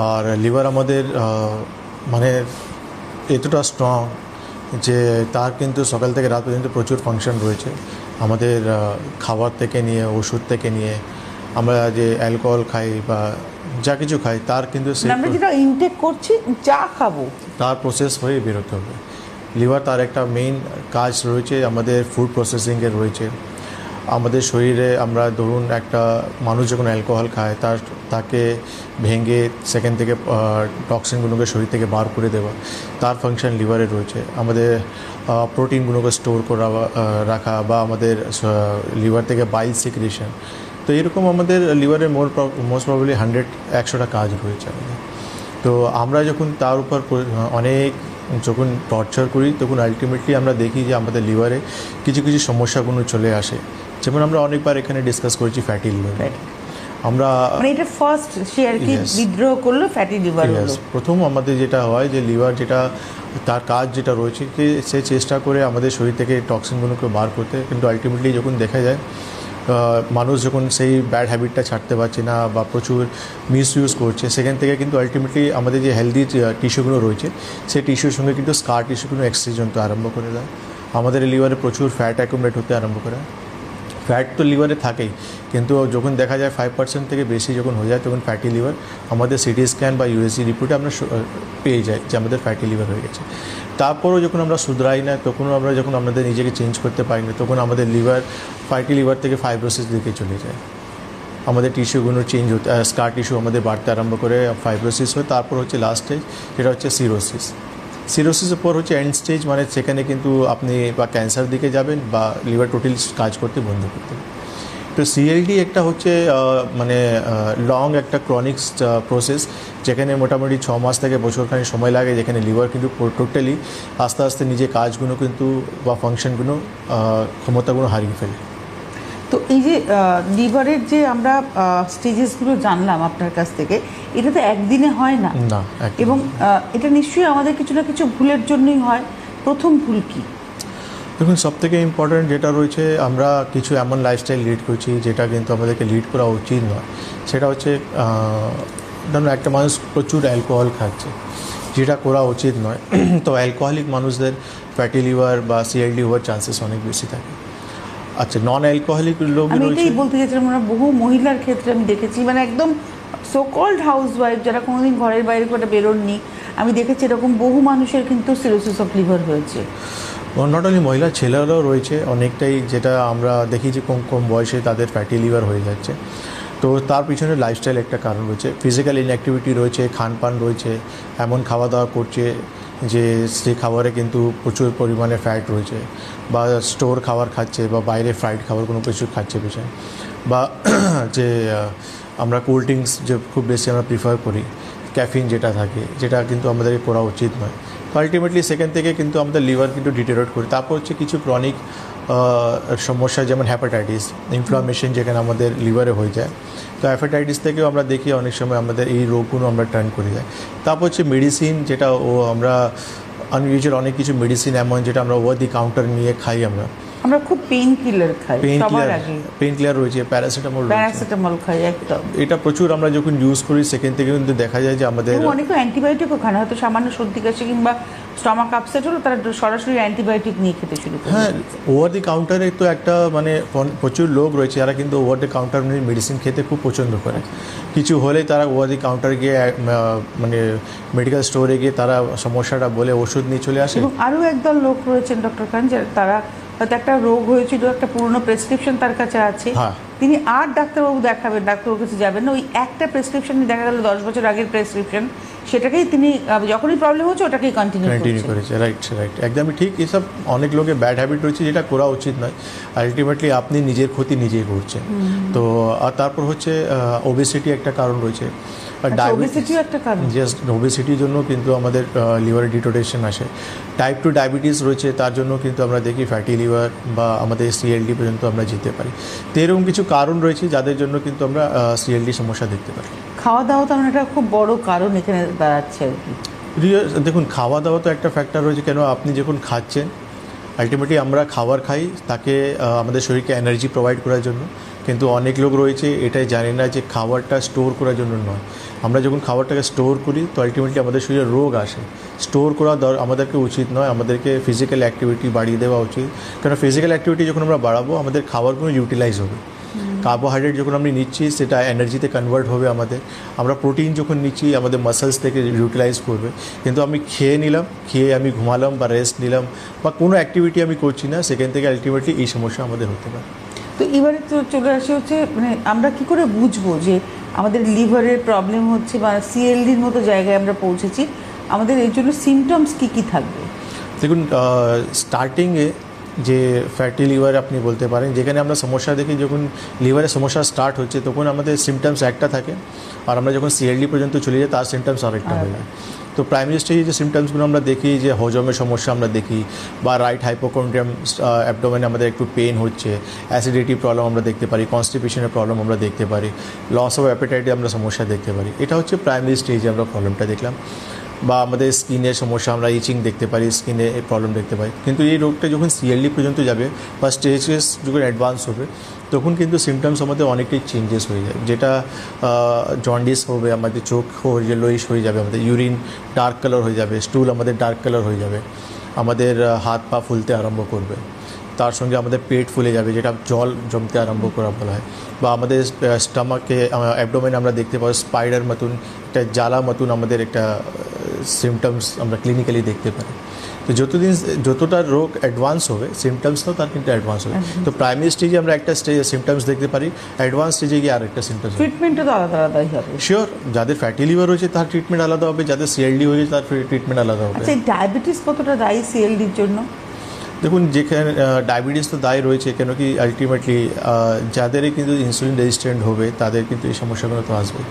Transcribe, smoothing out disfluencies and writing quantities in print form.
আর liver আমাদের মানে এতটা স্ট্রং যে তার কিন্তু সকাল থেকে রাত পর্যন্ত প্রচুর ফাংশন রয়েছে। আমাদের খাবার থেকে নিয়ে, ওষুধ থেকে নিয়ে, আমরা যে অ্যালকোহল খাই বা যা কিছু খাই তার কিন্তু আমরা যেটা ইনটেক করছি, যা খাবো, তার প্রসেস হয়ে বেরোতে হবে। লিভার তার একটা মেইন কাজ রয়েছে, আমাদের ফুড প্রসেসিংয়ের রয়েছে। আমাদের শরীরে আমরা ধরুন একটা মানুষ যখন অ্যালকোহল খায় তাকে ভেঙে সেখান থেকে টক্সিনগুলোকে শরীর থেকে বার করে দেওয়া, তার ফাংশন লিভারে রয়েছে। আমাদের প্রোটিনগুলোকে স্টোর করা রাখা বা আমাদের লিভার থেকে বাইল সিক্রেশন, তো এরকম আমাদের লিভারের মোস্ট প্রবাবলি 100টা কাজ রয়েছে আমাদের। তো আমরা যখন তার উপর যখন টর্চার করি তখন আলটিমেটলি আমরা দেখি যে আমাদের লিভারে কিছু কিছু সমস্যাগুলো চলে আসে। যেমন আমরা অনেকবার এখানে ডিসকাস করেছি ফ্যাটি লিভার। আমরা এটা ফার্স্ট সে আর কি বিদ্রোহ করলো, ফ্যাটি লিভার হলো। প্রথম আমাদের যেটা হয় যে লিভার যেটা তার কাজ যেটা রয়েছে কি সে চেষ্টা করে আমাদের শরীর থেকে টক্সিনগুলোকে বার করতে, কিন্তু আলটিমেটলি যখন দেখা যায় মানুষ যখন সেই ব্যাড হ্যাবিটটা ছাড়তে পারছে না বা প্রচুর মিসইউজ করছে, সেখান থেকে কিন্তু আলটিমেটলি আমাদের যে হেলদি টিস্যুগুলো রয়েছে সেই টিস্যুর সঙ্গে কিন্তু স্কার টিস্যুগুলো এক্সচেঞ্জ হতে আরম্ভ করে দেয়। আমাদের লিভারে প্রচুর ফ্যাট অ্যাকুমুলেট হতে আরম্ভ করে। ফ্যাট তো লিভারে থাকেই, কিন্তু যখন দেখা যায় 5% থেকে বেশি যখন হয়ে যায় তখন ফ্যাটি লিভার আমাদের সিটি স্ক্যান বা ইউএসজি রিপোর্টে আমরা পেয়ে যাই যে আমাদের ফ্যাটি লিভার হয়ে গেছে। তারপরও যখন আমরা শুধরাই না, তখনও আমরা যখন আমাদের নিজেকে চেঞ্জ করতে পারি না, তখন আমাদের লিভার ফ্যাটি লিভার থেকে ফাইব্রোসিস দিকে চলে যায়। আমাদের টিস্যুগুলো চেঞ্জ হতে, স্কার টিস্যু আমাদের বাড়তে আরম্ভ করে, ফাইব্রোসিস হয়। তারপর হচ্ছে লাস্ট স্টেজ যেটা হচ্ছে সিরোসিস। সিরোসিসের পর হচ্ছে এন্ড স্টেজ, মানে সেখানে কিন্তু আপনি বা ক্যান্সার দিকে যাবেন বা লিভার টোটাল কাজ করতে বন্ধ করতে হবে। তো সিএলডি একটা হচ্ছে মানে লং একটা ক্রনিক প্রসেস, যেখানে মোটামুটি 6 মাস থেকে বছরখানি সময় লাগে, যেখানে লিভার কিন্তু টোটালি আস্তে আস্তে নিজের কাজগুলো কিন্তু বা ফাংশনগুলো ক্ষমতাগুলো হারিয়ে ফেলে। তো এই যে লিভারের যে আমরা স্টেজেসগুলো জানলাম আপনার কাছ থেকে, এটা তো একদিনে হয় না, এবং এটা নিশ্চয়ই আমাদের কিছু না কিছু ভুলের জন্যই হয়। প্রথম ভুল কি? দেখুন, সবথেকে ইম্পর্ট্যান্ট যেটা রয়েছে, আমরা কিছু এমন লাইফস্টাইল লিড করছি যেটা কিন্তু আমাদেরকে লিড করা উচিত নয়। সেটা হচ্ছে ধরুন একটা মানুষ প্রচুর অ্যালকোহল খাচ্ছে, যেটা করা উচিত নয়। তো অ্যালকোহলিক মানুষদের ফ্যাটি লিভার বা সিএলডি হওয়ার চান্সেস অনেক বেশি থাকে। আচ্ছা, নন অ্যালকোহলিক লোক আমি এটাই বলতে চাইছিলাম, আমরা বহু মহিলার ক্ষেত্রে আমি দেখেছি, মানে একদম সোকল্ড হাউসওয়াইফ যারা কোনোদিন ঘরের বাইরে করে বেরোননি, আমি দেখেছি এরকম বহু মানুষের কিন্তু সিরোসিস অফ লিভার হয়েছে। নট অনলি মহিলা, ছেলেরাও রয়েছে অনেকটাই, যেটা আমরা দেখি যে কম কম বয়সে তাদের ফ্যাটি লিভার হয়ে যাচ্ছে। তো তার পিছনে লাইফস্টাইল একটা কারণ রয়েছে, ফিজিক্যাল ইনঅ্যাক্টিভিটি রয়েছে, খানপান রয়েছে, এমন খাওয়া দাওয়া করছে যে সেই খাবারে কিন্তু প্রচুর পরিমাণে ফ্যাট রয়েছে, বা স্টোর খাবার খাচ্ছে বা বাইরে ফ্রাইড খাবার কোনো কিছু খাচ্ছে পেছনে, বা যে আমরা কোল্ড ড্রিঙ্কস যে খুব বেশি আমরা প্রিফার করি, ক্যাফিন যেটা থাকে, যেটা কিন্তু আমাদের করা উচিত নয়। তো আলটিমেটলি সেখান থেকে কিন্তু আমাদের লিভার কিন্তু ডিটেরিওরেট করে। তারপর হচ্ছে কিছু ক্রনিক সমস্যা, যেমন হ্যাপাটাইটিস, ইনফ্লামেশন যেখানে আমাদের লিভারে হয়ে যায়। তো হ্যাপাটাইটিস থেকেও আমরা দেখি অনেক সময় আমাদের এই রোগগুলো আমরা টার্ন করে যাই। তারপর হচ্ছে মেডিসিন, যেটা আমরা আনইউজুয়াল অনেক কিছু মেডিসিন এমন যেটা আমরা ওভার দি কাউন্টার নিয়ে খাই। আমরা খুব পেইন কিলার খাই, পেইন কিলার রয়েছে, প্যারাসিটামল খাই একদম। এটা প্রচুর আমরা যখন ইউজ করি সেখান থেকে কিন্তু দেখা যায় যে আমাদের অনেকে অ্যান্টিবায়োটিকও খায়, হয়তো সামান্য সর্দি কাশি কিংবা স্টমাক আপসেট হলো, তারা সরাসরি অ্যান্টিবায়োটিক নিয়ে খেতে শুরু করে। হ্যাঁ, ওভার দি কাউন্টারে তো একটা মানে প্রচুর লোক রয়েছে যারা কিন্তু ওভার দি কাউন্টার মেডিসিন খেতে খুব পছন্দ করে। কিছু হলেই তারা ওভার দি কাউন্টার গিয়ে মানে মেডিকেল স্টোরে গিয়ে তারা সমস্যাটা বলে ওষুধ নিয়ে চলে আসে। এবং আরও একদল লোক রয়েছেন ডক্টর খান, তারা হয়তো একটা রোগ হয়েছিল, একটা পুরনো প্রেসক্রিপশন তার কাছে আছে, তিনি আর ডাক্তারবাবু দেখাবেন, ডাক্তারবাবুর কাছে যাবেন না, ওই একটা প্রেসক্রিপশন দেখা গেল 10 বছর আগের প্রেসক্রিপশন, সেটাকেই তিনি যখনই প্রবলেম হচ্ছে ওটাকেই কন্টিনিউ করেছে। রাইট, একদমই ঠিক। এসব অনেক লোকের ব্যাড হ্যাবিট রয়েছে যেটা করা উচিত নয়। আলটিমেটলি আপনি নিজের ক্ষতি নিজেই করছেন। তো আর তারপর হচ্ছে ওবেসিটি একটা কারণ রয়েছে, ওবেসিটির জন্য কিন্তু আমাদের লিভারে ডিটোরেশন আসে। টাইপ 2 ডায়াবেটিস রয়েছে, তার জন্য কিন্তু আমরা দেখি ফ্যাটি লিভার বা আমাদের সিএলডি পর্যন্ত আমরা যেতে পারি। তো এরকম কিছু কারণ রয়েছে যাদের জন্য কিন্তু আমরা সিএলডি সমস্যা দেখতে পারি। খাওয়া দাওয়া তো একটা খুব বড় কারণ এখানে দাঁড়াচ্ছে আর কি। দেখুন, খাওয়া দাওয়া তো একটা ফ্যাক্টর রয়েছে। কেন, আপনি যখন খাচ্ছেন, আলটিমেটলি আমরা খাবার খাই তাকে আমাদের শরীরকে এনার্জি প্রোভাইড করার জন্য। কিন্তু অনেক লোক রয়েছে এটাই জানে না যে খাবারটা স্টোর করার জন্য নয়। আমরা যখন খাবারটাকে স্টোর করি তো আলটিমেটলি আমাদের শরীরে রোগ আসে। স্টোর করা আমাদেরকে উচিত নয়, আমাদেরকে ফিজিক্যাল অ্যাক্টিভিটি বাড়িয়ে দেওয়া উচিত। কারণ ফিজিক্যাল অ্যাক্টিভিটি যখন আমরা বাড়াবো আমাদের খাবারগুলো ইউটিলাইজ হবে। কার্বোহাইড্রেট যখন আমরা নিচ্ছি সেটা এনার্জিতে কনভার্ট হবে আমরা প্রোটিন যখন নিচ্ছি আমাদের মাসেলস থেকে ইউটিলাইজ করবে। কিন্তু আমি খেয়ে নিলাম, খেয়ে আমি ঘুমালাম বা রেস্ট নিলাম বা কোনো অ্যাক্টিভিটি আমি করছি না, সেখান থেকে আলটিমেটলি এই সমস্যা আমাদের হতে পারে। তো এবারে তো চলে আসে হচ্ছে মানে আমরা কি করে বুঝবো যে আমাদের লিভারের প্রবলেম হচ্ছে বা সিএলডির মতো জায়গায় আমরা পৌঁছেছি, আমাদের এর জন্য সিমটমস কী কী থাকবে? দেখুন, স্টার্টিংয়ে যে ফ্যাটি লিভার আপনি বলতে পারেন, যেখানে আমরা সমস্যা দেখি, যখন লিভারের সমস্যা স্টার্ট হচ্ছে তখন আমাদের সিমটমস একটা থাকে, আর আমরা যখন সিএলডি পর্যন্ত চলে যাই তার সিমটমস আরেকটা হয়ে যায়। তো প্রাইমারি স্টেজে যে সিমটমসগুলো আমরা দেখি, যে হজমের সমস্যা আমরা দেখি, বা রাইট হাইপোকন্ড্রিয়াম অ্যাবডোমেনে আমাদের একটু পেন হচ্ছে, অ্যাসিডিটি প্রবলেম আমরা দেখতে পারি, কনস্টিপেশনের প্রবলেম আমরা দেখতে পারি, লস অফ অ্যাপেটাইটে আমরা সমস্যা দেখতে পারি। এটা হচ্ছে প্রাইমারি স্টেজে আমরা প্রবলেমটা দেখলাম। বা আমাদের স্কিনের সমস্যা, আমরা ইচিং দেখতে পারি, স্কিনে প্রবলেম দেখতে পাই। কিন্তু এই রোগটা যখন সিএলডি পর্যন্ত যাবে বা স্টেজেস যখন অ্যাডভান্স হবে তখন কিন্তু সিমটমস আমাদের অনেকটাই চেঞ্জেস হয়ে যায়, যেটা জন্ডিস হবে, আমাদের চোখ ইয়েলোইশ হয়ে যাবে, আমাদের ইউরিন ডার্ক কালার হয়ে যাবে, স্টুল আমাদের ডার্ক কালার হয়ে যাবে, আমাদের হাত পা ফুলতে আরম্ভ করবে, তার সঙ্গে আমাদের পেট ফুলে যাবে, যেটা জল জমতে আরম্ভ করা বলা হয়। বা আমাদের স্টমাকে অ্যাবডোমেনে আমরা দেখতে পাই স্পাইডার মতন একটা জ্বালা মতন আমাদের একটা সিমটমস আমরা ক্লিনিক্যালি দেখতে পারি। তো যতটা রোগ অ্যাডভান্স হবে সিমটমসটাও তার কিন্তু অ্যাডভান্স হবে। তো প্রাইমারি স্টেজে আমরা একটা সিমটমস দেখতে পারি, অ্যাডভান্স স্টেজে গিয়ে আরেকটা সিমটমস। ট্রিটমেন্টও তো আলাদা আলাদাই হবে। শিওর, যাদের ফ্যাটি লিভার হয়েছে তার ট্রিটমেন্ট আলাদা হবে, যাদের সিএলডি হয়েছে তার ট্রিটমেন্ট আলাদা হবে। আচ্ছা, ডায়াবেটিস কতটা দায়ী সিএলডির জন্য? দেখুন, যেখানে ডায়াবেটিস তো দায়ী রয়েছে, কেন কি আলটিমেটলি যাদেরই কিন্তু ইনসুলিন রেজিস্ট্যান্ট হবে তাদের কিন্তু এই সমস্যাগুলো তো আসবে।